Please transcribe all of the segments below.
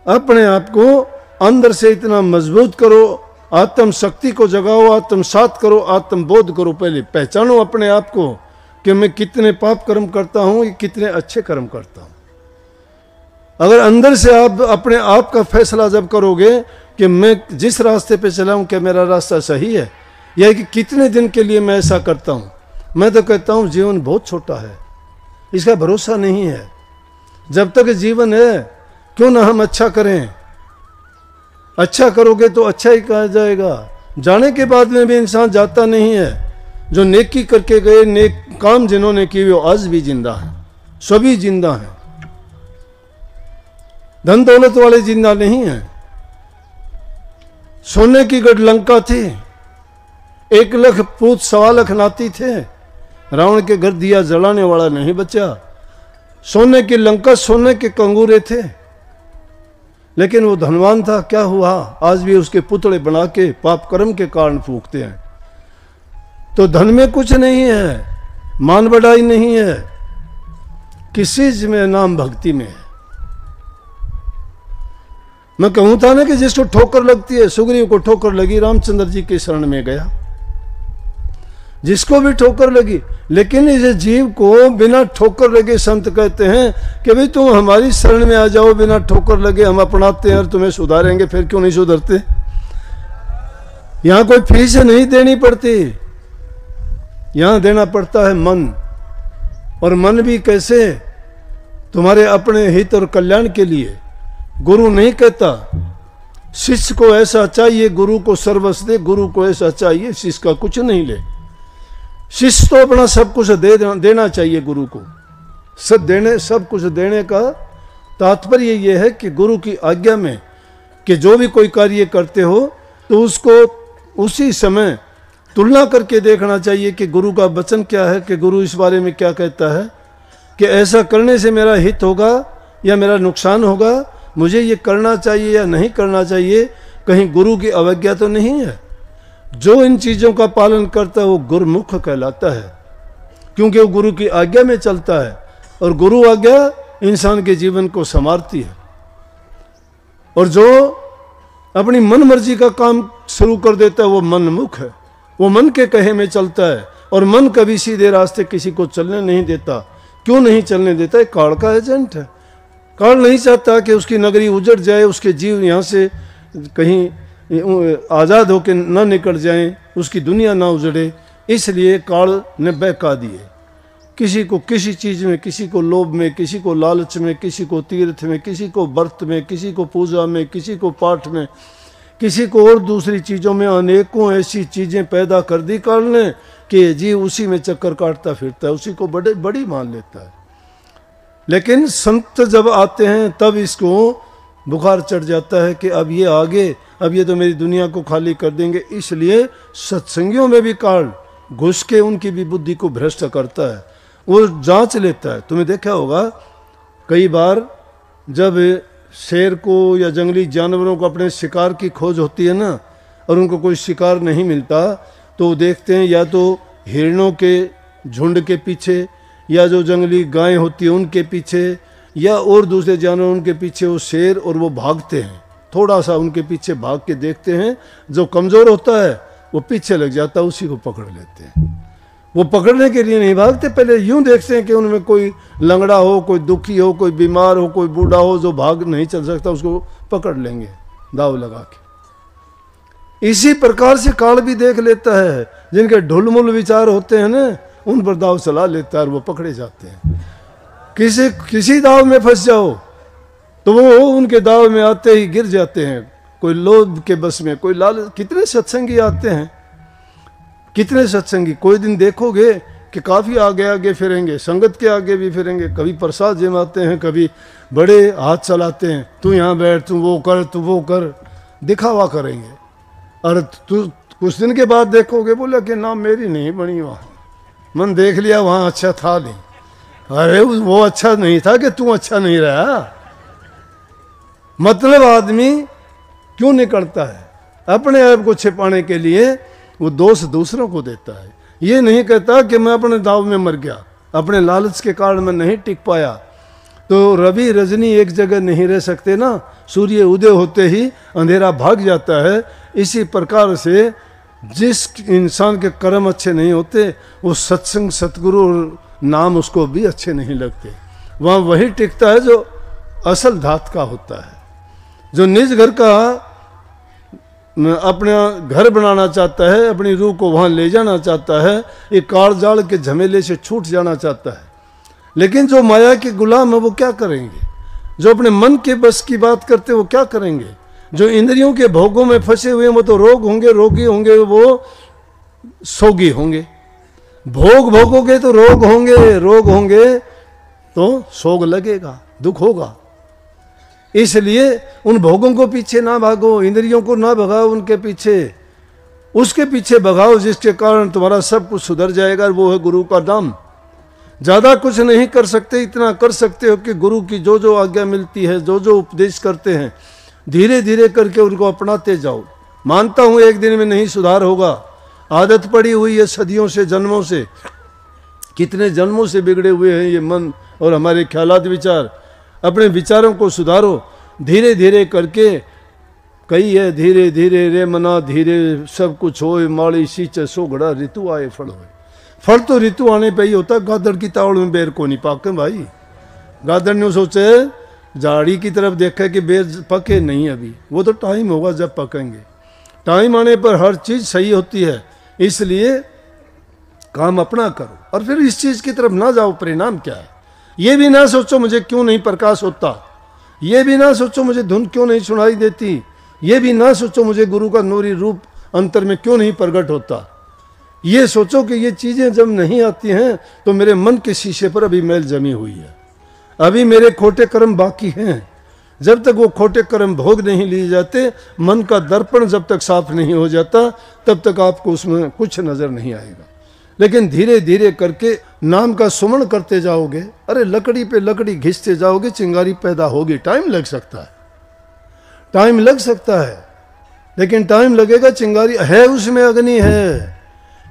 अपने आप को अंदर से इतना मजबूत करो, आत्म शक्ति को जगाओ, आत्म सात करो, आत्म बोध करो। पहले पहचानो अपने आप को कि मैं कितने पाप कर्म करता हूं, कितने अच्छे कर्म करता हूं। अगर अंदर से आप अपने आप का फैसला जब करोगे कि मैं जिस रास्ते पे चला हूं क्या मेरा रास्ता सही है, या कि कितने दिन के लिए मैं ऐसा करता हूं। मैं तो कहता हूं जीवन बहुत छोटा है, इसका भरोसा नहीं है। जब तक जीवन है क्यों ना हम अच्छा करें। अच्छा करोगे तो अच्छा ही कहा जाएगा। जाने के बाद में भी इंसान जाता नहीं है। जो नेकी करके गए, नेक काम जिन्होंने किए वो आज भी जिंदा है, सभी जिंदा हैं। धन दौलत वाले जिंदा नहीं है। सोने की गढ़ लंका थी, 1 लाख पूत 1.25 लाख नाती थे, रावण के घर दिया जलाने वाला नहीं बचा। सोने की लंका, सोने के कंगूरे थे, लेकिन वो धनवान था। क्या हुआ? आज भी उसके पुतले बना के पाप कर्म के कारण फूंकते हैं। तो धन में कुछ नहीं है, मान बढ़ाई नहीं है, किसी चीज में नाम भक्ति में है। मैं कहूं था ना कि जिसको ठोकर लगती है, सुग्रीव को ठोकर लगी, रामचंद्र जी के शरण में गया। जिसको भी ठोकर लगी, लेकिन इस जीव को बिना ठोकर लगे संत कहते हैं कि भाई तुम हमारी शरण में आ जाओ, बिना ठोकर लगे हम अपनाते हैं और तुम्हें सुधारेंगे। फिर क्यों नहीं सुधरते? यहां कोई फीस नहीं देनी पड़ती, यहां देना पड़ता है मन। और मन भी कैसे? तुम्हारे अपने हित और कल्याण के लिए। गुरु नहीं कहता शिष्य को ऐसा चाहिए, गुरु को सर्वस्व दे, गुरु को ऐसा चाहिए, शिष्य का कुछ नहीं ले। शिष्य तो अपना सब कुछ देना चाहिए गुरु को। सब कुछ देने का तात्पर्य यह है कि गुरु की आज्ञा में कि जो भी कोई कार्य करते हो तो उसको उसी समय तुलना करके देखना चाहिए कि गुरु का वचन क्या है, कि गुरु इस बारे में क्या कहता है, कि ऐसा करने से मेरा हित होगा या मेरा नुकसान होगा, मुझे ये करना चाहिए या नहीं करना चाहिए। कहीं गुरु की अवज्ञा तो नहीं है। जो इन चीज़ों का पालन करता है वो गुरुमुख कहलाता है, क्योंकि वो गुरु की आज्ञा में चलता है। और गुरु आज्ञा इंसान के जीवन को संवारती है। और जो अपनी मन मर्जी का काम शुरू कर देता है वो मनमुख है, वो मन के कहे में चलता है। और मन कभी सीधे रास्ते किसी को चलने नहीं देता। क्यों नहीं चलने देता? एक काल का एजेंट है। काल नहीं चाहता कि उसकी नगरी उजड़ जाए, उसके जीव यहाँ से कहीं आज़ाद होकर न निकल जाएं, उसकी दुनिया ना उजड़े। इसलिए काल ने बहका दिए। किसी को किसी चीज़ में, किसी को लोभ में, किसी को लालच में, किसी को तीर्थ में, किसी को व्रत में, किसी को पूजा में, किसी को पाठ में, किसी को और दूसरी चीज़ों में, अनेकों ऐसी चीज़ें पैदा कर दी काल ने कि जीव उसी में चक्कर काटता फिरता है, उसी को बड़ी मान लेता है। लेकिन संत जब आते हैं तब इसको बुखार चढ़ जाता है कि अब ये आगे, अब ये तो मेरी दुनिया को खाली कर देंगे। इसलिए सत्संगियों में भी काल घुस के उनकी भी बुद्धि को भ्रष्ट करता है, वो जांच लेता है। तुमने देखा होगा कई बार जब शेर को या जंगली जानवरों को अपने शिकार की खोज होती है ना, और उनको कोई शिकार नहीं मिलता, तो वो देखते हैं या तो हिरणों के झुंड के पीछे, या जो जंगली गायें होती है उनके पीछे, या और दूसरे जानवर उनके पीछे वो शेर, और वो भागते हैं। थोड़ा सा उनके पीछे भाग के देखते हैं, जो कमज़ोर होता है वो पीछे लग जाता है, उसी को पकड़ लेते हैं। वो पकड़ने के लिए नहीं भागते, पहले यूं देखते हैं कि उनमें कोई लंगड़ा हो, कोई दुखी हो, कोई बीमार हो, कोई बूढ़ा हो जो भाग नहीं चल सकता, उसको पकड़ लेंगे दाव लगा के। इसी प्रकार से काल भी देख लेता है। जिनके ढुलमुल विचार होते हैं ना, उन पर दाव चला लेता है और वो पकड़े जाते हैं। किसी दाव में फंस जाओ तो वो उनके दाव में आते ही गिर जाते हैं। कोई लोभ के बस में, कोई लालच। कितने सत्संगी आते हैं, कितने सत्संगी। कोई दिन देखोगे कि काफ़ी आगे आगे फिरेंगे, संगत के आगे भी फिरेंगे, कभी प्रसाद जमाते हैं, कभी बड़े हाथ चलाते हैं, तू यहाँ बैठ, तू वो कर, तू वो कर, दिखावा करेंगे। और तू कुछ दिन के बाद देखोगे बोला कि ना मेरी नहीं बनी, वहाँ मन देख लिया वहाँ अच्छा था नहीं। अरे वो अच्छा नहीं था कि तू अच्छा नहीं रहा। मतलब आदमी क्यों निकलता है? अपने आप को छिपाने के लिए वो दोष दूसरों को देता है। ये नहीं कहता कि मैं अपने दाव में मर गया, अपने लालच के कारण मैं नहीं टिक पाया। तो रवि रजनी एक जगह नहीं रह सकते ना, सूर्य उदय होते ही अंधेरा भाग जाता है। इसी प्रकार से जिस इंसान के कर्म अच्छे नहीं होते वो सत्संग सतगुरु और नाम उसको भी अच्छे नहीं लगते। वहाँ वही टिकता है जो असल धात का होता है। जो निज घर का अपना घर बनाना चाहता है, अपनी रूह को वहाँ ले जाना चाहता है, ये काल-जाल के झमेले से छूट जाना चाहता है। लेकिन जो माया के गुलाम है वो क्या करेंगे? जो अपने मन के बस की बात करते वो क्या करेंगे? जो इंद्रियों के भोगों में फंसे हुए वो तो रोग होंगे, रोगी होंगे, वो सोगी होंगे। भोग भोगोगे तो रोग होंगे, रोग होंगे तो सोग लगेगा, दुख होगा। इसलिए उन भोगों को पीछे ना भागो, इंद्रियों को ना भगाओ उनके पीछे, उसके पीछे भगाओ जिसके कारण तुम्हारा सब कुछ सुधर जाएगा। वो है गुरु का नाम। ज़्यादा कुछ नहीं कर सकते, इतना कर सकते हो कि गुरु की जो जो आज्ञा मिलती है, जो जो उपदेश करते हैं, धीरे धीरे करके उनको अपनाते जाओ। मानता हूँ एक दिन में नहीं सुधार होगा, आदत पड़ी हुई है सदियों से, जन्मों से, कितने जन्मों से बिगड़े हुए हैं ये मन और हमारे ख्यालात विचार। अपने विचारों को सुधारो धीरे धीरे करके। कही है धीरे धीरे रे मना धीरे सब कुछ होए, माड़ी सींचे सो घड़ा ऋतु आए फल होए। फल तो ऋतु आने पे ही होता। गादड़ की तावड़ में बेर को नहीं पाके भाई। गादड़ ने सोचे झाड़ी की तरफ देखा कि बेर पके नहीं अभी, वो तो टाइम होगा जब पकेंगे। टाइम आने पर हर चीज सही होती है, इसलिए काम अपना करो और फिर इस चीज की तरफ ना जाओ। परिणाम क्या है ये भी ना सोचो मुझे क्यों नहीं प्रकाश होता, ये भी ना सोचो मुझे धुन क्यों नहीं सुनाई देती, ये भी ना सोचो मुझे गुरु का नूरी रूप अंतर में क्यों नहीं प्रकट होता। ये सोचो कि ये चीजें जब नहीं आती हैं तो मेरे मन के शीशे पर अभी मैल जमी हुई है, अभी मेरे खोटे कर्म बाकी हैं। जब तक वो खोटे कर्म भोग नहीं लिए जाते, मन का दर्पण जब तक साफ नहीं हो जाता, तब तक आपको उसमें कुछ नजर नहीं आएगा। लेकिन धीरे धीरे करके नाम का सुमन करते जाओगे, अरे लकड़ी पे लकड़ी घिसते जाओगे, चिंगारी पैदा होगी। टाइम लग सकता है, टाइम लग सकता है, लेकिन टाइम लगेगा। चिंगारी है, उसमें अग्नि है।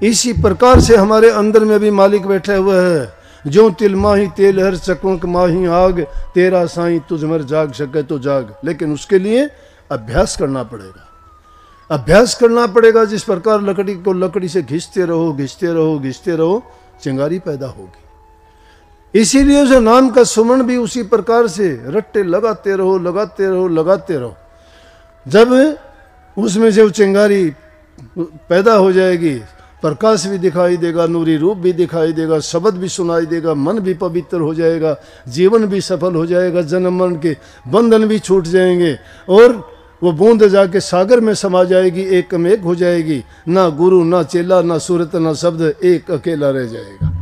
इसी प्रकार से हमारे अंदर में भी मालिक बैठे हुए है। जो तिल माही तेल हर चकमक माही आग, तेरा साईं तुझ मर जाग सके तो जाग। लेकिन उसके लिए अभ्यास करना पड़ेगा, अभ्यास करना पड़ेगा। जिस प्रकार लकड़ी को लकड़ी से घिसते रहो, घिसते रहो, घिसते रहो, चिंगारी पैदा होगी। इसीलिए उस नाम का सुमन भी उसी प्रकार से रट्टे लगाते रहो, लगाते रहो, लगाते रहो। जब उसमें जो चिंगारी पैदा हो जाएगी, प्रकाश भी दिखाई देगा, नूरी रूप भी दिखाई देगा, शब्द भी सुनाई देगा, मन भी पवित्र हो जाएगा, जीवन भी सफल हो जाएगा, जन्म मरण के बंधन भी छूट जाएंगे और वो बूंद जाके सागर में समा जाएगी, एक में एक हो जाएगी। ना गुरु, ना चेला, ना सूरत, ना शब्द, एक अकेला रह जाएगा।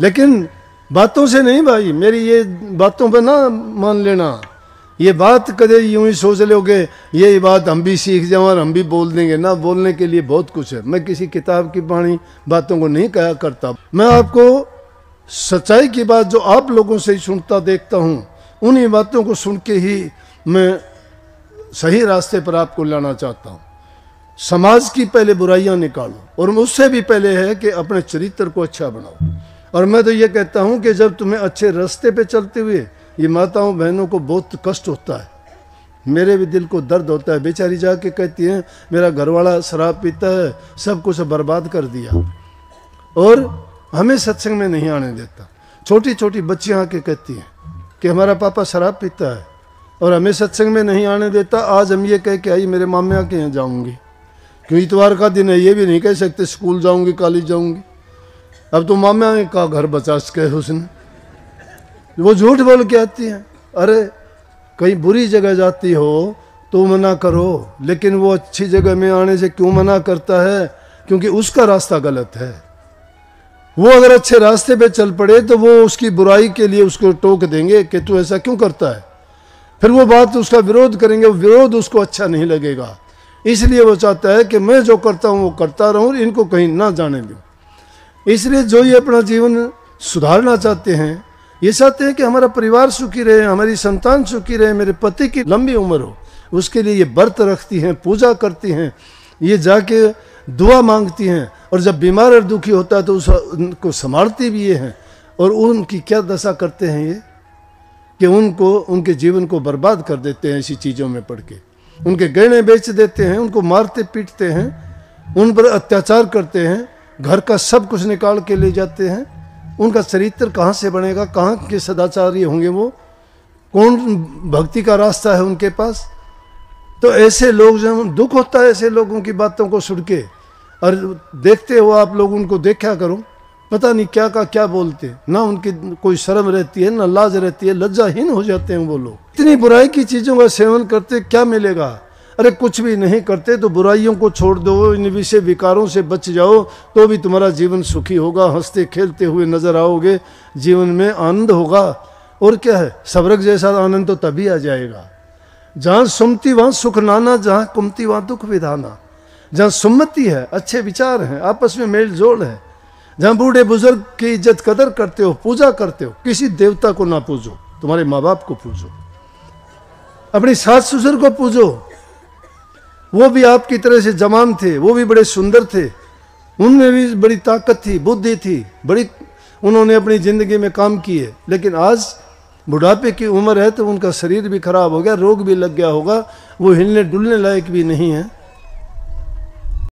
लेकिन बातों से नहीं भाई, मेरी ये बातों पर ना मान लेना। ये बात कदे यूं ही सोच लोगे ये बात हम भी सीख जाओ और हम भी बोल देंगे ना। बोलने के लिए बहुत कुछ है। मैं किसी किताब की बाणी बातों को नहीं कहा करता। मैं आपको सच्चाई की बात जो आप लोगों से ही सुनता देखता हूँ, उन्हीं बातों को सुन के ही मैं सही रास्ते पर आपको लाना चाहता हूँ। समाज की पहले बुराइयां निकालो और उससे भी पहले है कि अपने चरित्र को अच्छा बनाओ। और मैं तो ये कहता हूँ कि जब तुम्हें अच्छे रास्ते पे चलते हुए ये माताओं बहनों को बहुत कष्ट होता है, मेरे भी दिल को दर्द होता है। बेचारी जाके कहती हैं मेरा घरवाला शराब पीता है, सब कुछ बर्बाद कर दिया और हमें सत्संग में नहीं आने देता। छोटी छोटी बच्चियाँ आके कहती हैं कि हमारा पापा शराब पीता है और हमें सत्संग में नहीं आने देता। आज हम ये कह के आई मेरे मामा के यहाँ जाऊँगी, क्यों इतवार का दिन है, ये भी नहीं कह सकते स्कूल जाऊँगी, कॉलेज जाऊँगी। अब तो मामा का घर बचा सके उसने, वो झूठ बोल के आती हैं। अरे कहीं बुरी जगह जाती हो तो मना करो, लेकिन वो अच्छी जगह में आने से क्यों मना करता है? क्योंकि उसका रास्ता गलत है। वो अगर अच्छे रास्ते पे चल पड़े तो वो उसकी बुराई के लिए उसको टोक देंगे कि तू ऐसा क्यों करता है। फिर वो बात उसका विरोध करेंगे, वो विरोध उसको अच्छा नहीं लगेगा। इसलिए वो चाहता है कि मैं जो करता हूँ वो करता रहूँ, इनको कहीं ना जाने दूँ। इसलिए जो ये अपना जीवन सुधारना चाहते हैं, ये चाहते हैं कि हमारा परिवार सुखी रहे, हमारी संतान सुखी रहे, मेरे पति की लंबी उम्र हो, उसके लिए ये व्रत रखती हैं, पूजा करती हैं, ये जाके दुआ मांगती हैं। और जब बीमार और दुखी होता है तो उनको संभालती भी ये हैं। और उनकी क्या दशा करते हैं ये कि उनको उनके जीवन को बर्बाद कर देते हैं ऐसी चीज़ों में पड़ के। उनके गहने बेच देते हैं, उनको मारते पीटते हैं, उन पर अत्याचार करते हैं, घर का सब कुछ निकाल के ले जाते हैं। उनका चरित्र कहाँ से बनेगा, कहाँ के सदाचारी होंगे वो, कौन भक्ति का रास्ता है उनके पास। तो ऐसे लोग जब दुख होता है ऐसे लोगों की बातों को सुन के, और देखते हो आप लोग उनको देखा करो, पता नहीं क्या का क्या बोलते, ना उनकी कोई शर्म रहती है ना लाज रहती है, लज्जाहीन हो जाते हैं वो लोग। इतनी बुराई की चीज़ों का सेवन करते क्या मिलेगा? अरे कुछ भी नहीं करते तो बुराइयों को छोड़ दो, इन विषय विकारों से बच जाओ तो भी तुम्हारा जीवन सुखी होगा, हंसते खेलते हुए नजर आओगे, जीवन में आनंद होगा। और क्या है, स्वर्ग जैसा आनंद तो तभी आ जाएगा। जहाँ सुमति वहाँ सुख नाना, जहाँ कुमति वहाँ दुख विधाना। जहाँ सुमति है, अच्छे विचार हैं, आपस में मेल जोल है, जहाँ बूढ़े बुजुर्ग की इज्जत कदर करते हो, पूजा करते हो, किसी देवता को ना पूजो, तुम्हारे माँ बाप को पूजो, अपनी सास ससुर को पूजो। वो भी आपकी तरह से जवान थे, वो भी बड़े सुंदर थे, उनमें भी बड़ी ताकत थी, बुद्धि थी, बड़ी उन्होंने अपनी ज़िंदगी में काम किए। लेकिन आज बुढ़ापे की उम्र है तो उनका शरीर भी खराब हो गया, रोग भी लग गया होगा, वो हिलने डुलने लायक भी नहीं है।